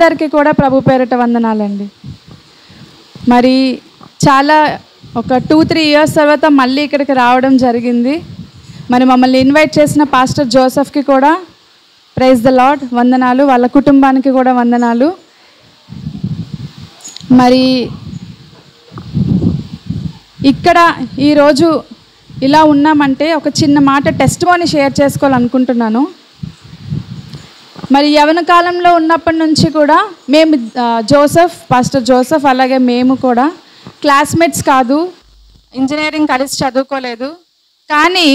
అందరికీ కూడా ప్రభు పేరిట వందనాలండి. మరి చాలా ఒక 2-3 ఇయర్స్ తర్వాత మళ్ళీ ఇక్కడికి రావడం జరిగింది. మరి మమ్మల్ని ఇన్వైట్ చేసిన పాస్టర్ జోసెఫ్కి కూడా ప్రైజ్ ద లార్డ్ వందనాలు, వాళ్ళ కుటుంబానికి కూడా వందనాలు. మరి ఇక్కడ ఈరోజు ఇలా ఉన్నామంటే ఒక చిన్న మాట టెస్టిమోనీ షేర్ చేసుకోవాలనుకుంటున్నాను. మరి యవన కాలంలో ఉన్నప్పటి నుంచి కూడా మేము పాస్టర్ జోసెఫ్ అలాగే మేము కూడా క్లాస్మేట్స్ కాదు, ఇంజనీరింగ్ కలిసి చదువుకోలేదు. కానీ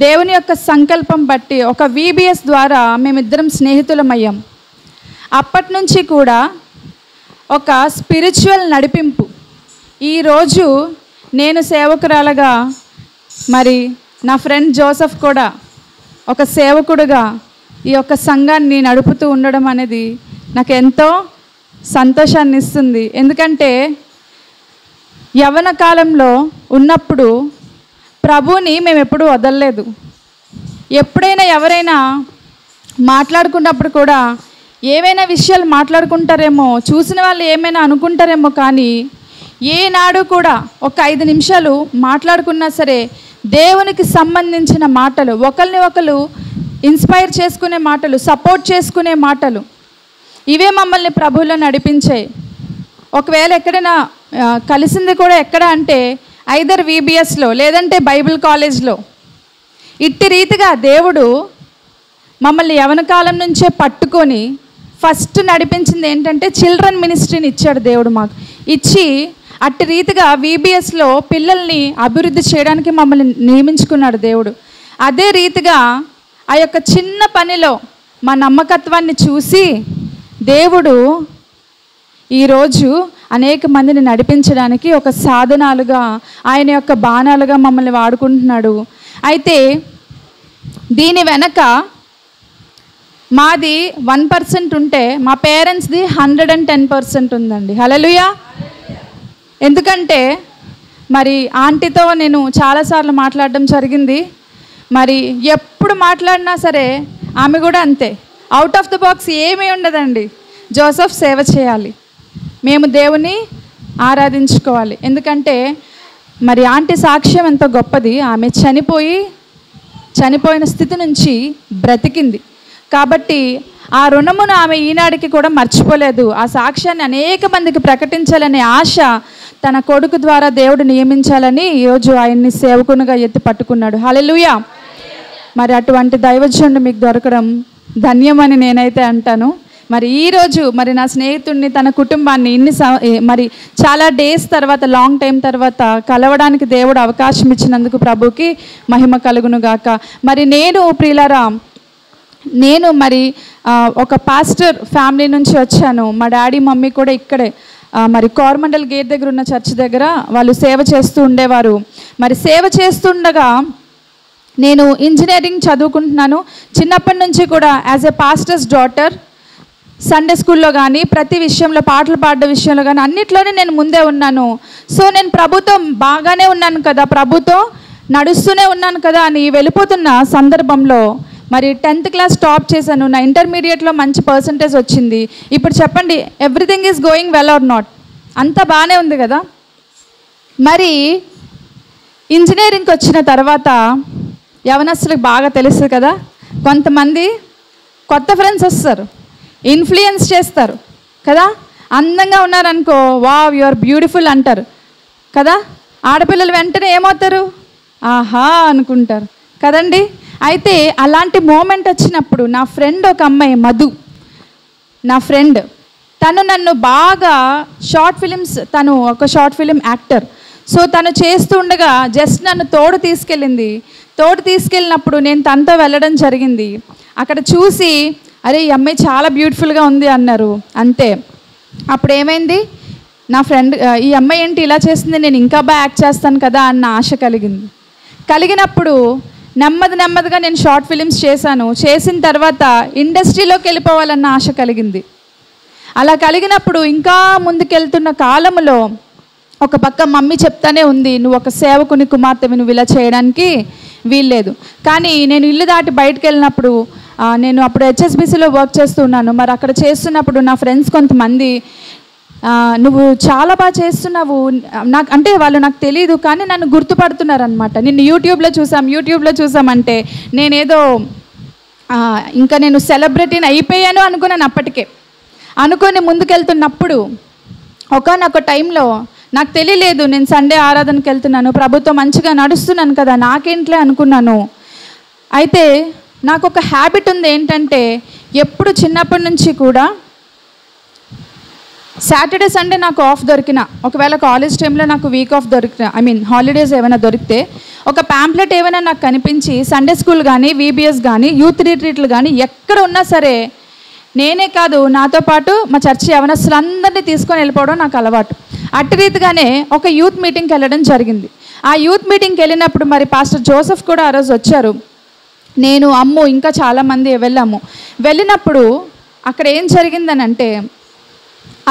దేవుని యొక్క సంకల్పం బట్టి ఒక VBS ద్వారా మేమిద్దరం స్నేహితులమయ్యాం. అప్పటి నుంచి కూడా ఒక స్పిరిచువల్ నడిపింపు. ఈరోజు నేను సేవకురాలుగా, మరి నా ఫ్రెండ్ జోసెఫ్ కూడా ఒక సేవకుడుగా ఈ యొక్క సంఘాన్ని నడుపుతూ ఉండడం అనేది నాకు ఎంతో సంతోషాన్ని ఇస్తుంది. ఎందుకంటే యవ్వన కాలంలో ఉన్నప్పుడు ప్రభువుని మేము ఎప్పుడూ వదలలేదు. ఎప్పుడైనా ఎవరైనా మాట్లాడుకున్నప్పుడు కూడా ఏవైనా విషయాలు మాట్లాడుకుంటారేమో, చూసిన వాళ్ళు ఏమైనా అనుకుంటారేమో, కానీ ఏనాడు కూడా ఒక 5 నిమిషాలు మాట్లాడుకున్నా సరే దేవునికి సంబంధించిన మాటలు, ఒకరిని ఒకరు ఇన్స్పైర్ చేసుకునే మాటలు, సపోర్ట్ చేసుకునే మాటలు, ఇవే మమ్మల్ని ప్రభువులో నడిపించాయి. ఒకవేళ ఎక్కడైనా కలిసింది కూడా ఎక్కడ అంటే ఐదర్ VBSలో లేదంటే బైబిల్ కాలేజ్లో. ఇట్టి రీతిగా దేవుడు మమ్మల్ని యవన కాలం నుంచే పట్టుకొని ఫస్ట్ నడిపించింది ఏంటంటే చిల్డ్రన్ మినిస్ట్రీని ఇచ్చాడు దేవుడు మాకు. ఇచ్చి అట్టి రీతిగా VBSలో పిల్లల్ని అభివృద్ధి చేయడానికి మమ్మల్ని నియమించుకున్నాడు దేవుడు. అదే రీతిగా ఆ యొక్క చిన్న పనిలో మా నమ్మకత్వాన్ని చూసి దేవుడు ఈరోజు అనేక మందిని నడిపించడానికి ఒక సాధనాలుగా, ఆయన యొక్క బాణాలుగా మమ్మల్ని వాడుకుంటున్నాడు. అయితే దీని వెనక మాది 1% ఉంటే మా పేరెంట్స్ది 110% ఉందండి. హల్లెలూయా. ఎందుకంటే మరి ఆంటీతో నేను చాలాసార్లు మాట్లాడడం జరిగింది. మరి ఎప్పుడు మాట్లాడినా సరే ఆమె కూడా అంతే, అవుట్ ఆఫ్ ద బాక్స్ ఏమీ ఉండదండి. జోసెఫ్ సేవ చేయాలి, మేము దేవుని ఆరాధించుకోవాలి. ఎందుకంటే మరి ఆంటీ సాక్ష్యం ఎంతో గొప్పది. ఆమె చనిపోయిన స్థితి నుంచి బ్రతికింది కాబట్టి ఆ రుణమును ఆమె ఈనాడికి కూడా మర్చిపోలేదు. ఆ సాక్ష్యాన్ని అనేక మందికి ప్రకటించాలనే ఆశ తన కొడుకు ద్వారా దేవుడు నియమించాలని ఈరోజు ఆయన్ని సేవకునిగా ఎత్తి పట్టుకున్నాడు. హల్లెలూయా. మరి అటువంటి దైవజనుడు మీకు దొరకడం ధన్యమని నేనైతే అంటాను. మరి ఈరోజు మరి నా స్నేహితుడిని, తన కుటుంబాన్ని మరి చాలా డేస్ తర్వాత, లాంగ్ టైం తర్వాత కలవడానికి దేవుడు అవకాశం ఇచ్చినందుకు ప్రభుకి మహిమ కలుగును గాక. మరి నేను మరి ఒక పాస్టర్ ఫ్యామిలీ నుంచి వచ్చాను. మా డాడీ మమ్మీ కూడా ఇక్కడే మరి కోరమండల్ గేట్ దగ్గర ఉన్న చర్చ్ దగ్గర వాళ్ళు సేవ చేస్తూ ఉండేవారు. మరి సేవ చేస్తుండగా నేను ఇంజనీరింగ్ చదువుకుంటున్నాను. చిన్నప్పటి నుంచి కూడా as a pastors daughter Sunday స్కూల్లో కానీ, ప్రతి విషయంలో, పాటలు పాడడం విషయంలో కానీ అన్నిట్లోనే నేను ముందే ఉన్నాను. సో నేను ప్రభుతో బాగానే ఉన్నాను కదా, ప్రభుతో నడుస్తూనే ఉన్నాను కదా అని వెళ్ళిపోతున్న సందర్భంలో మరి 10th క్లాస్ టాప్ చేశాను. నా ఇంటర్మీడియట్లో మంచి పర్సంటేజ్ వచ్చింది. ఇప్పుడు చెప్పండి, everything is going well or not? అంతా బాగానే ఉంది కదా. మరి ఇంజనీరింగ్కి వచ్చిన తర్వాత యవనస్తులకు బాగా తెలుసు కదా, కొంతమంది కొత్త ఫ్రెండ్స్ వస్తారు, ఇన్ఫ్లుయెన్స్ చేస్తారు కదా. అందంగా ఉన్నారనుకో, వావ్ యు ఆర్ బ్యూటిఫుల్ అంటారు కదా. ఆడపిల్లలు వెంటనే ఏమవుతారు, ఆహా అనుకుంటారు కదండి. అయితే అలాంటి మూమెంట్ వచ్చినప్పుడు నా ఫ్రెండ్, ఒక అమ్మాయి మధు, నా ఫ్రెండ్, తను నన్ను బాగా షార్ట్ ఫిలిమ్స్, తను ఒక షార్ట్ ఫిలిం యాక్టర్. సో తను చేస్తూ ఉండగా జస్ట్ నన్ను తోడు తీసుకెళ్ళినప్పుడు నేను తనతో వెళ్ళడం జరిగింది. అక్కడ చూసి అరే ఈ అమ్మాయి చాలా బ్యూటిఫుల్గా ఉంది అన్నారు. అంతే. అప్పుడు ఏమైంది, నా ఫ్రెండ్ ఈ అమ్మాయి ఏంటి ఇలా చేస్తుంది, నేను ఇంకా బాగా యాక్ట్ చేస్తాను కదా అన్న ఆశ కలిగినప్పుడు నెమ్మదిగా నేను షార్ట్ ఫిలిమ్స్ చేశాను. చేసిన తర్వాత ఇండస్ట్రీలోకి వెళ్ళిపోవాలన్న ఆశ కలిగింది. అలా కలిగినప్పుడు ఇంకా ముందుకెళ్తున్న కాలంలో ఒక పక్క మమ్మీ చెప్తానే ఉంది, నువ్వు ఒక సేవకుని కుమార్తెవి, నువ్వు ఇలా చేయడానికి వీల్లేదు. కానీ నేను ఇల్లు దాటి బయటకు వెళ్ళినప్పుడు నేను అప్పుడు HSBCలో వర్క్ చేస్తున్నాను. మరి అక్కడ చేస్తున్నప్పుడు నా ఫ్రెండ్స్ కొంతమంది నువ్వు చాలా బాగా చేస్తున్నావు నాకు అంటే వాళ్ళు నాకు తెలియదు కానీ నన్ను గుర్తుపడుతున్నారనమాట. నిన్ను యూట్యూబ్లో చూసామంటే నేనేదో ఇంకా నేను సెలబ్రిటీని అయిపోయాను అనుకున్నాను. అప్పటికే అనుకొని ముందుకెళ్తున్నప్పుడు ఒకానొక టైంలో నాకు తెలియలేదు, నేను సండే ఆరాధనకి వెళ్తున్నాను, ప్రభుత్వం మంచిగా నడుస్తున్నాను కదా, నాకేంట్లే అనుకున్నాను. అయితే నాకు ఒక హ్యాబిట్ ఉంది ఏంటంటే, ఎప్పుడు చిన్నప్పటి నుంచి కూడా సాటర్డే సండే నాకు ఆఫ్ దొరికిన, ఒకవేళ కాలేజ్ టైంలో నాకు వీక్ ఆఫ్ దొరికిన హాలిడేస్ ఏమైనా దొరికితే ఒక ప్యాంప్లెట్ ఏమైనా నాకు కనిపించి సండే స్కూల్ కానీ VBS కానీ యూత్ రిట్రీట్లు కానీ ఎక్కడ ఉన్నా సరే నేనే కాదు నాతో పాటు మా చర్చి యవనస్తులందరినీ తీసుకొని వెళ్ళిపోవడం నాకు అలవాటు. అట్టి రీతిగానే ఒక యూత్ మీటింగ్కి వెళ్ళడం జరిగింది. ఆ యూత్ మీటింగ్కి వెళ్ళినప్పుడు మరి పాస్టర్ జోసెఫ్ కూడా ఆ రోజు వచ్చారు. నేను అమ్ము ఇంకా చాలామంది వెళ్ళినప్పుడు అక్కడ ఏం జరిగిందని అంటే,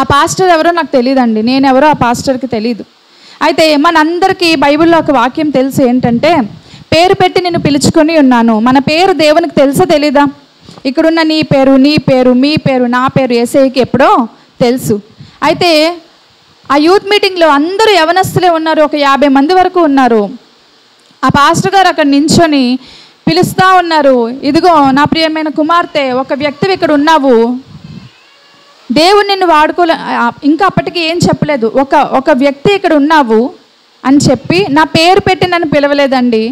ఆ పాస్టర్ ఎవరో నాకు తెలియదండి, నేనెవరో ఆ పాస్టర్కి తెలియదు. అయితే మనందరికీ బైబిల్లో ఒక వాక్యం తెలుసు ఏంటంటే, పేరు పెట్టి నేను పిలుచుకొని ఉన్నాను. మన పేరు దేవునికి తెలుసా తెలీదా? ఇక్కడున్న నీ పేరు, మీ పేరు, నా పేరు యేసయ్యకి ఎప్పుడో తెలుసు. అయితే ఆ యూత్ మీటింగ్లో అందరూ యవనస్తులే ఉన్నారు, ఒక 50 మంది వరకు ఉన్నారు. ఆ పాస్టర్ గారు అక్కడ నించొని పిలుస్తూ ఉన్నారు, ఇదిగో నా ప్రియమైన కుమార్తె, ఒక వ్యక్తివి ఇక్కడ ఉన్నావు, దేవుడు నిన్ను వాడుకోలే. ఇంకా అప్పటికి ఏం చెప్పలేదు, ఒక వ్యక్తి ఇక్కడ ఉన్నావు అని చెప్పి నా పేరు పెట్టి నన్ను పిలవలేదండి.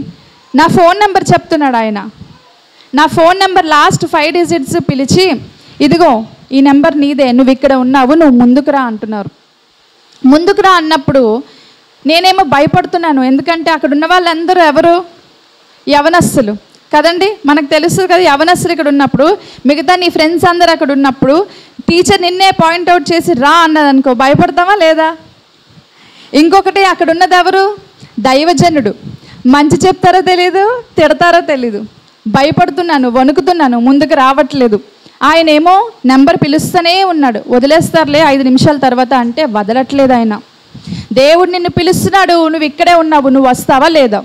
నా ఫోన్ నెంబర్ చెప్తున్నాడు ఆయన. నా ఫోన్ నెంబర్ లాస్ట్ 5 డిజిట్స్ పిలిచి, ఇదిగో ఈ నెంబర్ నీదే, నువ్వు ఇక్కడ ఉన్నావు, నువ్వు ముందుకు రా అంటున్నారు. ముందుకు రా అన్నప్పుడు నేనేమో భయపడుతున్నాను. ఎందుకంటే అక్కడ ఉన్న వాళ్ళందరూ ఎవరు? యవనస్తులు కదండి. మనకు తెలుస్తుంది కదా, యవనస్తులు ఇక్కడ ఉన్నప్పుడు, మిగతా నీ ఫ్రెండ్స్ అందరు అక్కడ ఉన్నప్పుడు టీచర్ నిన్నే పాయింట్అవుట్ చేసి రా అన్నదనుకో, భయపడతావా లేదా? ఇంకొకటి అక్కడ ఉన్నది ఎవరు? దైవజనుడు. మంచి చెప్తారో తెలీదు, తిడతారో తెలీదు. భయపడుతున్నాను, వణుకుతున్నాను, ముందుకు రావట్లేదు. ఆయనేమో నెంబర్ పిలుస్తూనే ఉన్నాడు. వదిలేస్తారులే 5 నిమిషాల తర్వాత అంటే వదలట్లేదు ఆయన. దేవుడు నిన్ను పిలుస్తున్నాడు, నువ్వు ఇక్కడే ఉన్నావు, నువ్వు వస్తావా లేదా?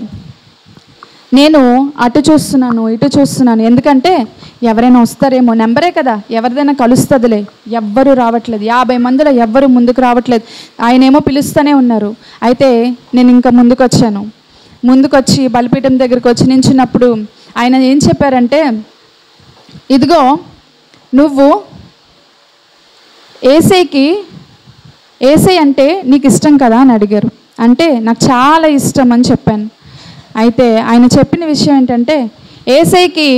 నేను అటు చూస్తున్నాను, ఇటు చూస్తున్నాను. ఎందుకంటే ఎవరైనా వస్తారేమో, నెంబరే కదా, ఎవరిదైనా కలుస్తుందిలే. ఎవ్వరూ రావట్లేదు. 50 మందిలో ఎవ్వరు ముందుకు రావట్లేదు. ఆయనేమో పిలుస్తూనే ఉన్నారు. అయితే నేను ఇంకా ముందుకొచ్చి బలిపీఠం దగ్గరికి వచ్చి నించున్నప్పుడు ఆయన ఏం చెప్పారంటే, ఇదిగో నువ్వు ఏసై అంటే నీకు ఇష్టం కదా అని అడిగారు. అంటే నాకు చాలా ఇష్టం అని చెప్పాను. అయితే ఆయన చెప్పిన విషయం ఏంటంటే, ఏసైకి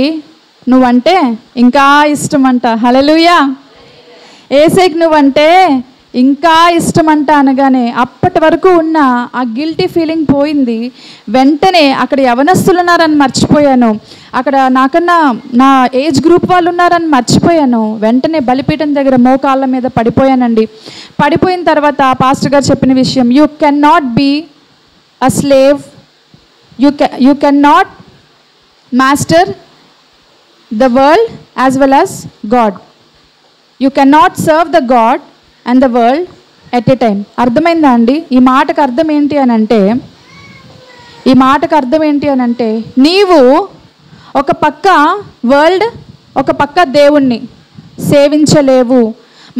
నువ్వంటే ఇంకా ఇష్టం అంట. హల్లెలూయా. ఏసైకి నువ్వంటే ఇంకా ఇష్టం అంట అనగానే అప్పటి వరకు ఉన్న ఆ గిల్టీ ఫీలింగ్ పోయింది. వెంటనే అక్కడ యవనస్తులు ఉన్నారని మర్చిపోయాను, అక్కడ నాకన్నా నా ఏజ్ గ్రూప్ వాళ్ళు ఉన్నారని మర్చిపోయాను. వెంటనే బలిపీఠం దగ్గర మోకాళ్ళ మీద పడిపోయానండి. పడిపోయిన తర్వాత పాస్టర్ గారు చెప్పిన విషయం, you can not be a slave, you can not master the world as well as God, you can not serve the God and the world at a time. అర్థమైందా అండి? ఈ మాటకు అర్థం ఏంటి అని అంటే నీవు ఒక పక్క వరల్డ్, ఒక పక్క దేవుణ్ణి సేవించలేవు.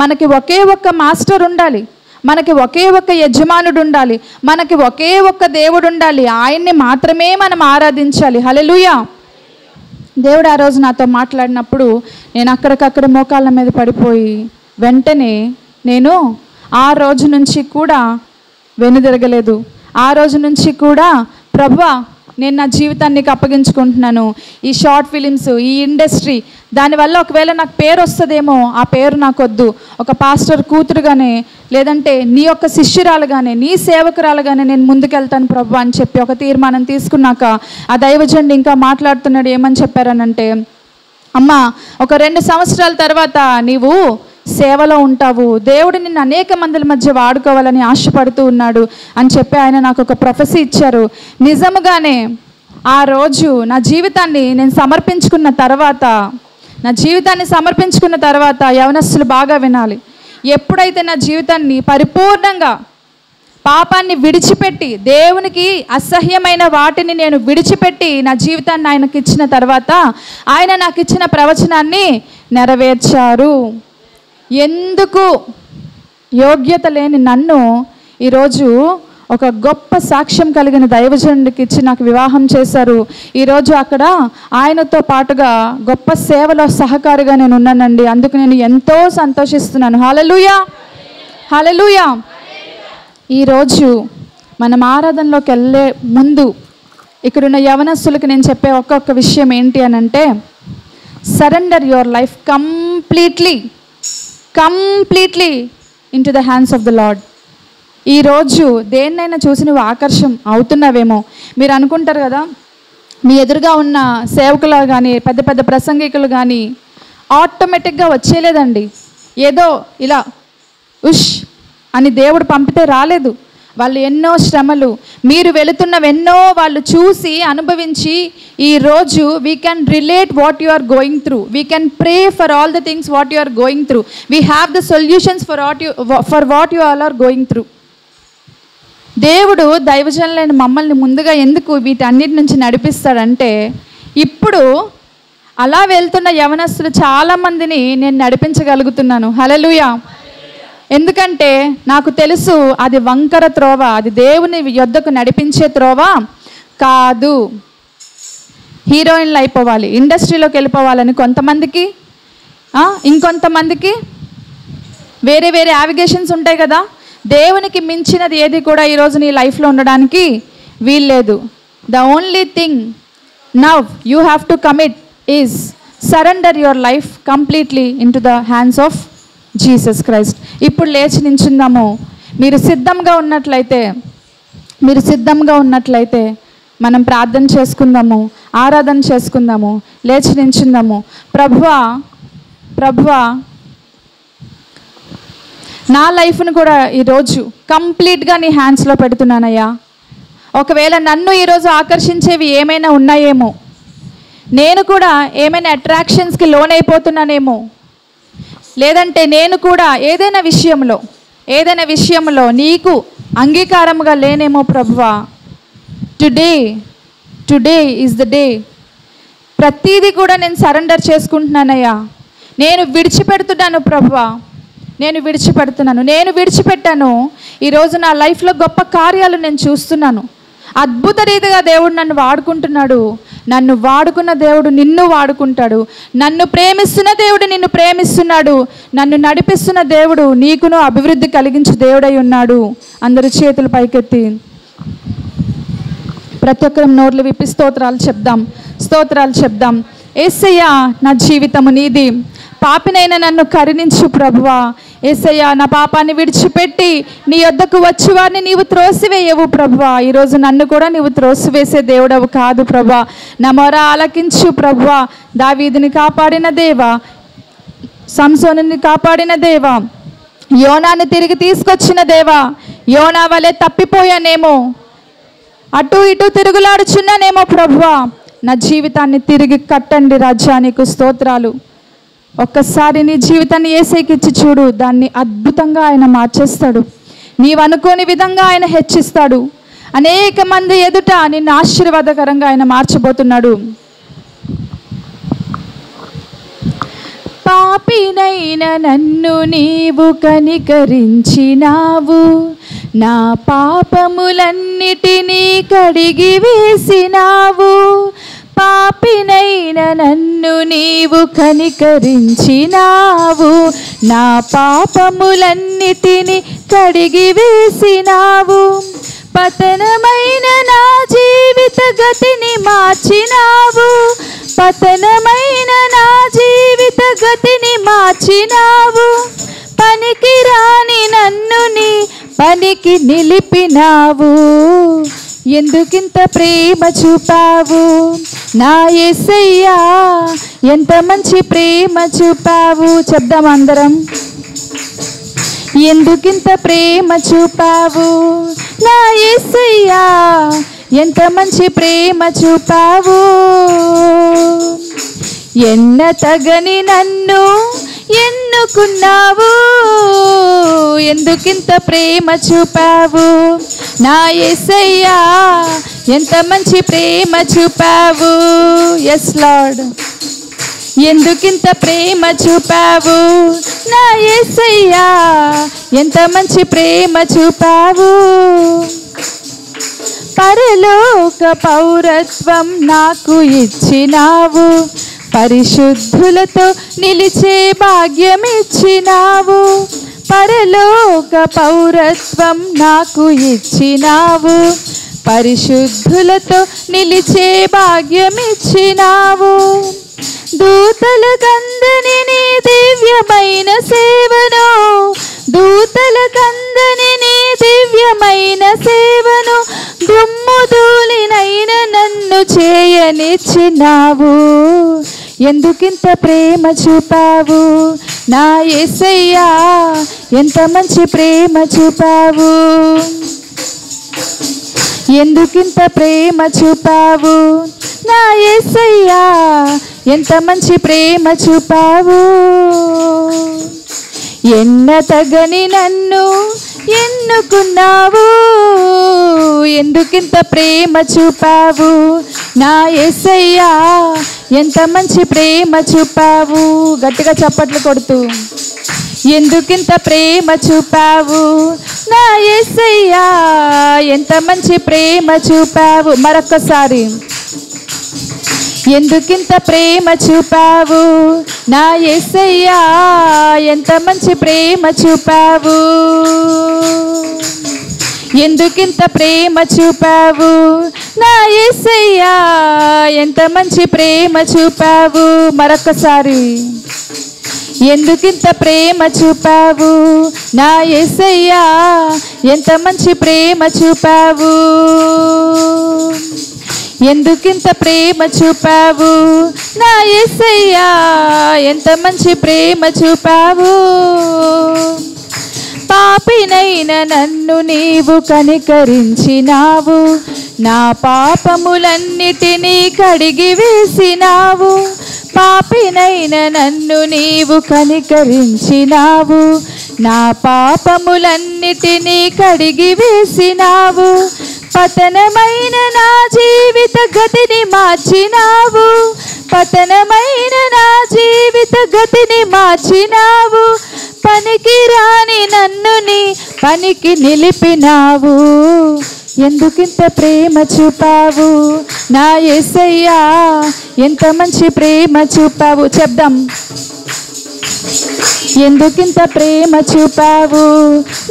మనకి ఒకే ఒక్క మాస్టర్ ఉండాలి, మనకి ఒకే ఒక్క యజమానుడు ఉండాలి, మనకి ఒకే ఒక్క దేవుడు ఉండాలి. ఆయన్ని మాత్రమే మనం ఆరాధించాలి. హల్లెలూయా. దేవుడు ఆ రోజు నాతో మాట్లాడినప్పుడు నేను అక్కడికక్కడ మోకాళ్ళ మీద పడిపోయి వెంటనే నేను ఆ రోజు నుంచి కూడా వెనుదిరగలేదు. ఆ రోజు నుంచి కూడా ప్రభువా నేను నా జీవితాన్ని నీకు అప్పగించుకుంటున్నాను. ఈ షార్ట్ ఫిలిమ్స్, ఈ ఇండస్ట్రీ, దానివల్ల ఒకవేళ నాకు పేరు వస్తుందేమో, ఆ పేరు నాకు వద్దు. ఒక పాస్టర్ కూతురుగానే, లేదంటే నీ యొక్క శిష్యురాలుగానే, నీ సేవకురాలుగానే నేను ముందుకెళ్తాను ప్రభు అని చెప్పి ఒక తీర్మానం తీసుకున్నాక ఆ దైవజనుడు ఇంకా మాట్లాడుతున్నాడు. ఏమని చెప్పారనంటే, అమ్మా ఒక 2 సంవత్సరాల తర్వాత నీవు సేవలో ఉంటావు, దేవుడు నిన్ను అనేక మందిల మధ్య వాడుకోవాలని ఆశపడుతూ ఉన్నాడు అని చెప్పి ఆయన నాకు ఒక ప్రొఫెసీ ఇచ్చారు. నిజముగానే ఆ రోజు నా జీవితాన్ని నేను సమర్పించుకున్న తర్వాత యవనస్తులు బాగా వినాలి, ఎప్పుడైతే నా జీవితాన్ని పాపాన్ని విడిచిపెట్టి, దేవునికి అసహ్యమైన వాటిని నేను విడిచిపెట్టి నా జీవితాన్ని ఆయనకి ఇచ్చిన తర్వాత ఆయన నాకు ఇచ్చిన ప్రవచనాన్ని నెరవేర్చారు. ఎందుకు యోగ్యత లేని నన్ను ఈరోజు ఒక గొప్ప సాక్ష్యం కలిగిన దైవజనుడికి ఇచ్చి నాకు వివాహం చేశారు. ఈరోజు అక్కడ ఆయనతో పాటుగా గొప్ప సేవలో సహకారిగా నేను ఉన్నానండి. అందుకు నేను ఎంతో సంతోషిస్తున్నాను. హల్లెలూయా, హల్లెలూయా. ఈరోజు మనం ఆరాధనలోకి వెళ్ళే ముందు ఇక్కడున్న యవనస్తులకు నేను చెప్పే ఒక్కొక్క విషయం ఏంటి అని అంటే, surrender your life completely in to the hands of the lord. ఈరోజు దేన్నైనా చూసి నువ్వు ఆకర్షం అవుతున్నావేమో. మీరు అనుకుంటారు కదా, మీ ఎదురుగా ఉన్న సేవకులు కానీ పెద్ద పెద్ద ప్రసంగికులు కానీ ఆటోమేటిక్గా వచ్చేలేదండి. ఏదో ఇలా ఉష్ అని దేవుడు పంపితే రాలేదు. వాళ్ళు ఎన్నో శ్రమలు, మీరు వెళుతున్నవెన్నో వాళ్ళు చూసి అనుభవించి ఈరోజు we can relate what you are going through. We can pray for all the things what you are going through. We have the solutions for what you all are going through. దేవుడు దైవజనులైన మమ్మల్ని ముందుగా ఎందుకు వీటన్నిటి నుంచి నడిపిస్తాడంటే, ఇప్పుడు అలా వెళ్తున్న యవనస్తులు చాలామందిని నేను నడిపించగలుగుతున్నాను. హల్లెలూయా. ఎందుకంటే నాకు తెలుసు అది వంకర త్రోవ, అది దేవుని యొద్దకు నడిపించే త్రోవ కాదు. హీరోయిన్లు అయిపోవాలి, ఇండస్ట్రీలోకి వెళ్ళిపోవాలని కొంతమందికి, ఇంకొంతమందికి వేరే వేరే యావిగేషన్స్ ఉంటాయి కదా. దేవునికి మించినది ఏది కూడా ఈరోజు నీ లైఫ్లో ఉండడానికి వీల్లేదు. The only thing now you have to commit is surrender your life completely in to the hands of Jesus Christ. ఇప్పుడు లేచి నించుందాము. మీరు సిద్ధంగా ఉన్నట్లయితే మనం ప్రార్థన చేసుకుందాము, ఆరాధన చేసుకుందాము, లేచి నించుందాము. ప్రభువా నా లైఫ్ను కూడా ఈరోజు కంప్లీట్గా నీ హ్యాండ్స్లో పెడుతున్నానయ్యా. ఒకవేళ నన్ను ఈరోజు ఆకర్షించేవి ఏమైనా ఉన్నాయేమో, నేను కూడా ఏమైనా అట్రాక్షన్స్కి లోనైపోతున్నానేమో, లేదంటే నేను కూడా ఏదైనా విషయంలో నీకు అంగీకారముగా లేనేమో ప్రభువా. Today is the day. ప్రతిదీ కూడా నేను సరెండర్ చేసుకుంటున్నానయ్యా. నేను విడిచిపెడుతున్నాను ప్రభువా, నేను విడిచిపెట్టాను. ఈరోజు నా లైఫ్లో గొప్ప కార్యాలు నేను చూస్తున్నాను. అద్భుత రీతిగా దేవుడు నన్ను వాడుకుంటున్నాడు. నన్ను వాడుకున్న దేవుడు నిన్ను వాడుకుంటాడు. నన్ను ప్రేమిస్తున్న దేవుడు నిన్ను ప్రేమిస్తున్నాడు. నన్ను నడిపిస్తున్న దేవుడు నీకును అభివృద్ధి కలిగించు దేవుడై ఉన్నాడు. అందరూ చేతులు పైకెత్తి ప్రతి ఒక్కరం నోర్లు విప్పి స్తోత్రాలు చెప్దాం. యేసయ్యా, నా జీవితము నీది. పాపినైనా నన్ను కరుణించు ప్రభువా. యేసయ్యా, నా పాపాన్ని విడిచిపెట్టి నీ యొద్దకు వచ్చి వారిని నీవు త్రోసివేయవు ప్రభువా. ఈరోజు నన్ను కూడా నీవు త్రోసివేసే దేవుడవు కాదు ప్రభువా. నా మొర ఆలకించు ప్రభువా. దావీదుని కాపాడిన దేవా, సంసోనుని కాపాడిన దేవా, యోనాను తిరిగి తీసుకొచ్చిన దేవా. యోనా వలె తప్పిపోయానేమో, అటు ఇటు తిరుగులాడుచున్నానేమో ప్రభువా. నా జీవితాన్ని తిరిగి కట్టండి రాజా. నీకు స్తోత్రాలు. ఒక్కసారి నీ జీవితాన్ని యేసయ్యకి ఇచ్చి చూడు. దాన్ని అద్భుతంగా ఆయన మార్చేస్తాడు. నీవు అనుకోని విధంగా ఆయన హెచ్చిస్తాడు. అనేక మంది ఎదుట నిన్ను ఆశీర్వాదకరంగా ఆయన మార్చబోతున్నాడు. పాపినైన నన్ను నీవు కనికరించినావు, నా పాపములన్నిటినీ కడిగి వేసినావు. పాపినైన నన్ను నీవు కనికరించినావు, నా పాపములన్నిటినీ కడిగి వేసినావు. పతనమైన నా జీవిత గతిని మార్చినావు, పతనమైన నా జీవిత గతిని మార్చినావు. పనికి రాని నన్ను నీ పనికి నిలిపినావు. ఎందుకింత ప్రేమ చూపావు నా యేసయ్యా, ఎంత మంచి ప్రేమ చూపావు. చెప్దాం అందరం. ఎందుకింత ప్రేమ చూపావు నా యేసయ్యా, ఎంత మంచి ప్రేమ చూపావు. ఎన్న తగని నన్ను ఎన్నుకున్నావు, ఎందుకింత ప్రేమ చూపావు నా యేసయ్యా, ఎంత మంచి ప్రేమ చూపావు. Yes lord. ఎందుకింత ప్రేమ చూపావు నా యేసయ్యా, ఎంత మంచి ప్రేమ చూపావు. పరలోక పౌరత్వం నాకు ఇచ్చినావు, పరిశుద్ధులతో నిలిచే భాగ్యం ఇచ్చినావు. పరలోక పౌరత్వం నాకు ఇచ్చినావు, పరిశుద్ధులతో నిలిచే భాగ్యం ఇచ్చినావు. దూతలకందని నీ దివ్యమైన సేవను, దూతలకందని నీ దివ్యమైన సేవను, దుమ్ము ధూళినైన నన్ను చేయనిచ్చినావు. ఎందుకింత ప్రేమ చూపావు నా యేసయ్యా, ఎంత మంచి ప్రేమ చూపావు. ఎందుకింత ప్రేమ చూపావు నా యేసయ్యా, ఎంత మంచి ప్రేమ చూపావు. ఎన్నతగని నన్ను ఎన్నుకున్నావు, ఎందుకింత ప్రేమ చూపావు నా యేసయ్యా, ఎంత మంచి ప్రేమ చూపావు. గట్టిగా చప్పట్లు కొడుతూ ఎందుకింత ప్రేమ చూపావు నా యేసయ్యా, ఎంత మంచి ప్రేమ చూపావు. మరొకసారి ఎందుకింత ప్రేమ చూపావు నా యేసయ్యా, ఎంత మంచి ప్రేమ చూపావు. ఎందుకింత ప్రేమ చూపావు నా యేసయ్యా, ఎంత మంచి ప్రేమ చూపావు. మరొకసారి ఎందుకింత ప్రేమ చూపావు నా యేసయ్యా, ఎంత మంచి ప్రేమ చూపావు. ఎందుకింత ప్రేమ చూపావు నా యేసయ్యా, ఎంత మంచి ప్రేమ చూపావు. పాపినైన నన్ను నీవు కనికరించినావు, నా పాపములన్నిటినీ కడిగి వేసినావు. పాపినైన నన్ను నీవు కనికరించినావు, నా పాపములన్నిటినీ కడిగి వేసినావు. పతనమైన నా జీవిత గతిని మార్చినావు, పతనమైన నా జీవిత గతిని మార్చినావు. పనికి రాని నన్ను నీ పనికి నిలిపినావు. ఎందుకింత ప్రేమ చూపావు నా యేసయ్యా, ఎంత మంచి ప్రేమ చూపావు. చెప్దాం. ఎందుకింత ప్రేమ చూపావు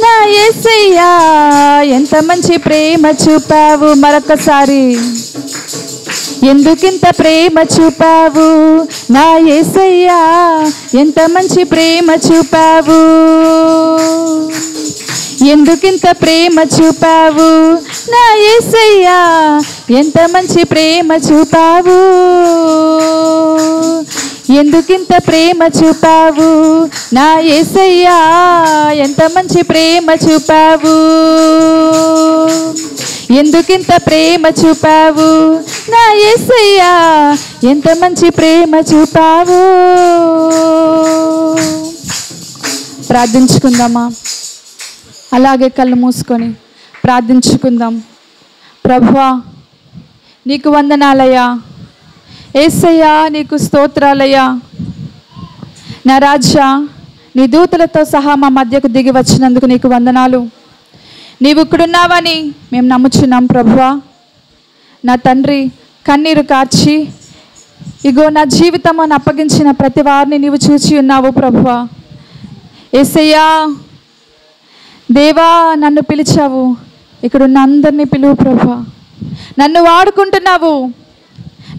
నా యేసయ్యా, ఎంత మంచి ప్రేమ చూపావు. మరొకసారి ఎందుకింత ప్రేమ చూపావు నా యేసయ్యా, ఎంత మంచి ప్రేమ చూపావు. ఎందుకింత ప్రేమ చూపావు నా యేసయ్యా, ఎంత మంచి ప్రేమ చూపావు. ఎందుకింత ప్రేమ చూపావు నా యేసయ్యా, ఎంత మంచి ప్రేమ చూపావు. ఎందుకింత ప్రేమ చూపావు నా యేసయ్యా, ఎంత మంచి ప్రేమ చూపావు. ప్రార్థించుకుందామా? అలాగే కళ్ళు మూసుకొని ప్రార్థించుకుందాం. ప్రభువా నీకు వందనాలయ్యా, యేసయ్యా నీకు స్తోత్రాలయ్యా. నా రాజా, నీ దూతలతో సహా మా మధ్యకు దిగి వచ్చినందుకు నీకు వందనాలు. నీవు ఇక్కడున్నావని మేము నమ్ముచున్నాం ప్రభువా. నా తండ్రి, కన్నీరు కార్చి ఇగో నా జీవితం అని అప్పగించిన ప్రతి వారిని నీవు చూచి ఉన్నావు ప్రభువా. యేసయ్యా దేవా, నన్ను పిలిచావు, ఇక్కడున్న అందరినీ పిలువు ప్రభువా. నన్ను వాడుకుంటున్నావు,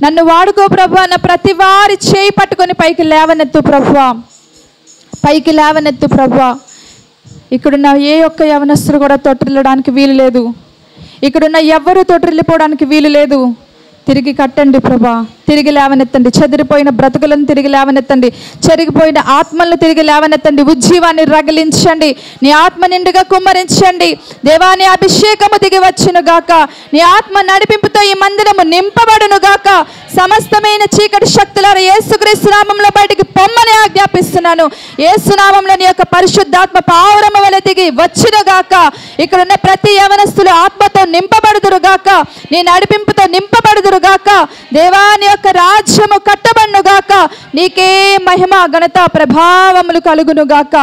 నన్ను వాడుకో ప్రభువా. నా ప్రతి వారి చేయి పట్టుకొని పైకి లేవనెత్తు ప్రభువా, పైకి లేవనెత్తు ప్రభువా. ఇక్కడున్న ఏ ఒక్క యవనస్తుడు కూడా తొట్టిల్లడానికి వీలు లేదు, ఇక్కడున్న ఎవ్వరూ తొట్టిల్లిపోవడానికి వీలు లేదు. తిరిగి కట్టండి ప్రభా, తిరిగి లేవనెత్తండి, చెదిరిపోయిన బ్రతుకులను తిరిగి లేవనెత్తండి, చెరిగిపోయిన ఆత్మలను తిరిగి లేవనెత్తండి, ఉజ్జీవాన్ని రగిలించండి, నీ ఆత్మ నిండుగా కుమ్మరించండి. దేవా, నీ అభిషేకము దిగి వచ్చును గాక, నీ ఆత్మ నడిపింపుతో ఈ మందిరము నింపబడును గాక. సమస్తమైన చీకటి శక్తులారా యేసుక్రీస్తు నామములో బయటికి పొమ్మని ఆజ్ఞాపిస్తున్నాను. యేసు నామములో నీ యొక్క పరిశుద్ధాత్మ పావురము వలె దిగి వచ్చును గాక. ఇక్కడ ఉన్న ప్రతి యవనస్తులు ఆత్మతో నింపబడుదురు గాక, నీ నడిపింపుతో నింపబడుదురు గాక. దేవా, నీ యొక్క రాజ్యము కట్టబడును గాక. నీకే మహిమ, ఘనత, ప్రభావములు కలుగును గాక.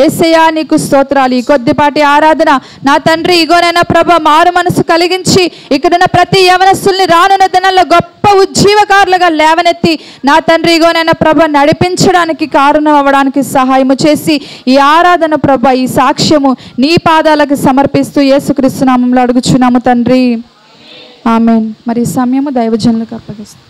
యేసయ్యా, నీకు స్తోత్రాలు. ఈ కొద్దిపాటి ఆరాధన నా తండ్రి, ఇగోనైనా ప్రభ మారు మనసు కలిగించి ఇక్కడున్న ప్రతి యవనస్తుల్ని రానున్న దినాల్లో గొప్ప ఉజ్జీవకారులుగా లేవనెత్తి నా తండ్రి, ఇగోనైనా ప్రభ నడిపించడానికి కారణం అవ్వడానికి సహాయము చేసి ఈ ఆరాధన ప్రభ, ఈ సాక్ష్యము నీ పాదాలకు సమర్పిస్తూ యేసుక్రీస్తు నామములో అడుగుచున్నాము తండ్రి, ఆమేన్. మరి ఈ సమయము దైవజనులకు అప్పగిస్తాం.